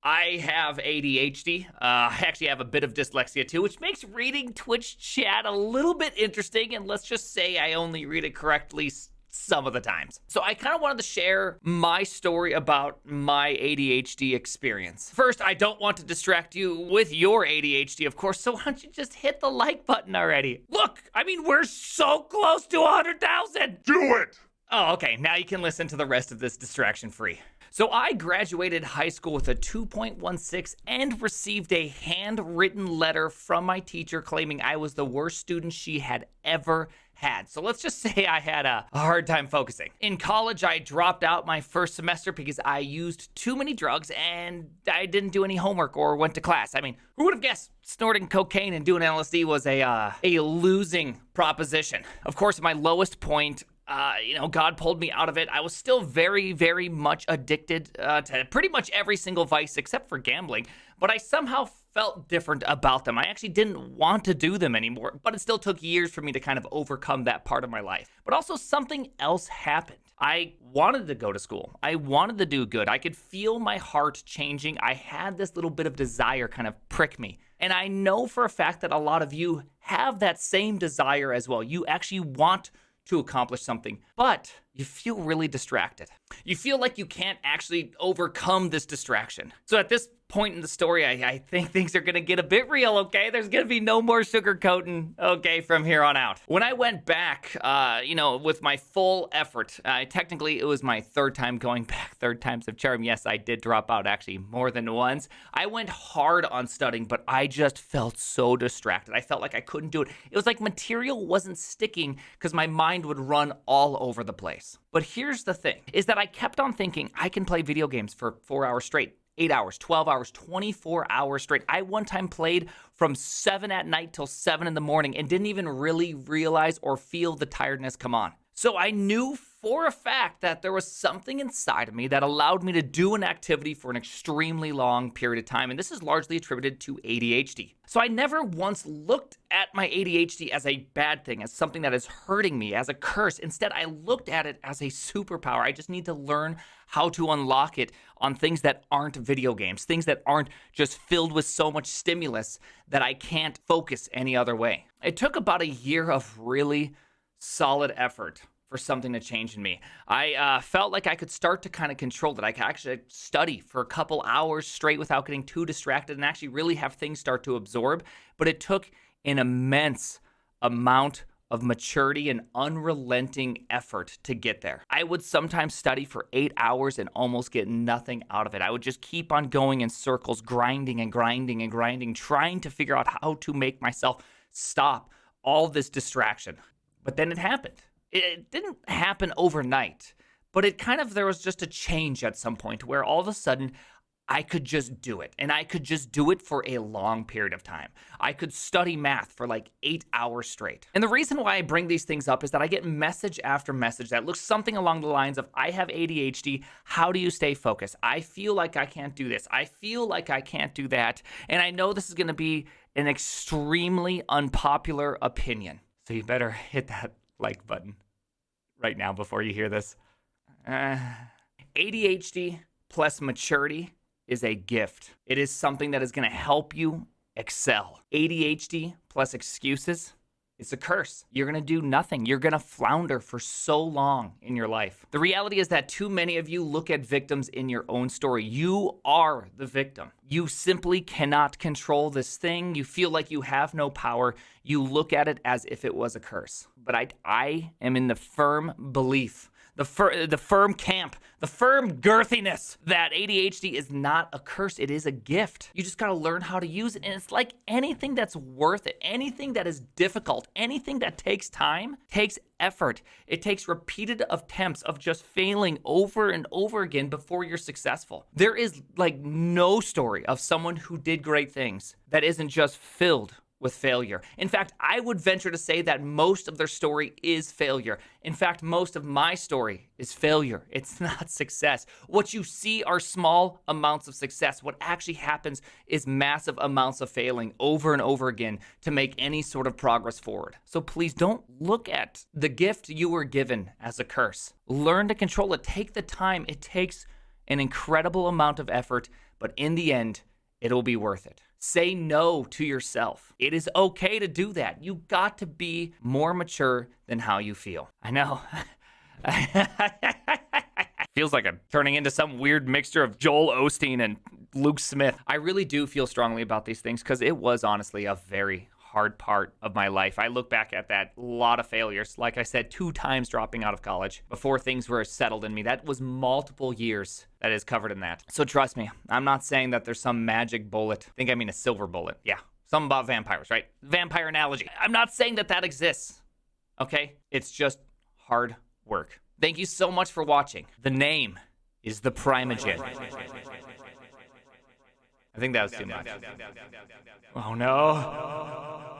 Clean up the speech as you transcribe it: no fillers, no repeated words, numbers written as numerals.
I have ADHD. I actually have a bit of dyslexia too, which makes reading Twitch chat a little bit interesting. And let's just say I only read it correctly some of the times. So I kind of wanted to share my story about my ADHD experience. First, I don't want to distract you with your ADHD, of course, so why don't you just hit the like button already? Look, I mean, we're so close to 100,000. Do it! Oh, okay, now you can listen to the rest of this distraction free. So I graduated high school with a 2.16 and received a handwritten letter from my teacher claiming I was the worst student she had ever had. So let's just say I had a hard time focusing. In college, I dropped out my first semester because I used too many drugs and I didn't do any homework or went to class. I mean, who would have guessed snorting cocaine and doing LSD was a losing proposition? Of course, at my lowest point, God pulled me out of it. I was still very, very much addicted to pretty much every single vice except for gambling, but I somehow felt different about them. I actually didn't want to do them anymore, but it still took years for me to kind of overcome that part of my life. But also something else happened. I wanted to go to school. I wanted to do good. I could feel my heart changing. I had this little bit of desire kind of prick me. And I know for a fact that a lot of you have that same desire as well. You actually want to accomplish something, but you feel really distracted. You feel like you can't actually overcome this distraction. So at this point in the story, I think things are gonna get a bit real, okay? There's gonna be no more sugarcoating, okay, from here on out. When I went back, with my full effort, technically it was my third time going back, third time's a charm. Yes, I did drop out actually more than once. I went hard on studying, but I just felt so distracted. I felt like I couldn't do it. It was like material wasn't sticking because my mind would run all over the place. But here's the thing, is that I kept on thinking I can play video games for 4 hours straight. 8 hours, 12 hours, 24 hours straight. I one time played from 7 at night till 7 in the morning and didn't even really realize or feel the tiredness come on. So I knew for a fact that there was something inside of me that allowed me to do an activity for an extremely long period of time. And this is largely attributed to ADHD. So I never once looked at my ADHD as a bad thing, as something that is hurting me, as a curse. Instead, I looked at it as a superpower. I just need to learn how to unlock it on things that aren't video games, things that aren't just filled with so much stimulus that I can't focus any other way. It took about a year of really solid effort for something to change in me. I felt like I could start to kind of control it. I could actually study for a couple hours straight without getting too distracted and actually really have things start to absorb. But it took an immense amount of maturity and unrelenting effort to get there. I would sometimes study for 8 hours and almost get nothing out of it. I would just keep on going in circles, grinding and grinding and grinding, trying to figure out how to make myself stop all this distraction. But then it happened. It didn't happen overnight, but there was just a change at some point where all of a sudden I could just do it, and I could just do it for a long period of time. I could study math for like 8 hours straight. And the reason why I bring these things up is that I get message after message that looks something along the lines of, I have ADHD, how do you stay focused? I feel like I can't do this. I feel like I can't do that. And I know this is gonna be an extremely unpopular opinion. So you better hit that like button right now before you hear this. ADHD plus maturity is a gift. It is something that is going to help you excel. ADHD plus excuses, it's a curse. You're going to do nothing. You're going to flounder for so long in your life. The reality is that too many of you look at victims in your own story. You are the victim. You simply cannot control this thing. You feel like you have no power. You look at it as if it was a curse. But I am in the firm belief, the firm camp, the firm girthiness that ADHD is not a curse. It is a gift. You just got to learn how to use it. And it's like anything that's worth it, anything that is difficult, anything that takes time, takes effort. It takes repeated attempts of just failing over and over again before you're successful. There is like no story of someone who did great things that isn't just filled with failure. In fact, I would venture to say that most of their story is failure. In fact, most of my story is failure. It's not success. What you see are small amounts of success. What actually happens is massive amounts of failing over and over again to make any sort of progress forward. So please don't look at the gift you were given as a curse. Learn to control it. Take the time it takes an incredible amount of effort, but in the end, it'll be worth it. Say no to yourself. It is okay to do that. You got to be more mature than how you feel. I know. Feels like I'm turning into some weird mixture of Joel Osteen and Luke Smith. I really do feel strongly about these things because it was honestly a very hard part of my life. I look back at that, a lot of failures. Like I said, 2 times dropping out of college before things were settled in me. That was multiple years that is covered in that. So trust me, I'm not saying that there's some magic bullet. I think I mean a silver bullet. Yeah, something about vampires, right? Vampire analogy. I'm not saying that that exists, okay? It's just hard work. Thank you so much for watching. The name is The Primogen. I think that was too much. Oh no.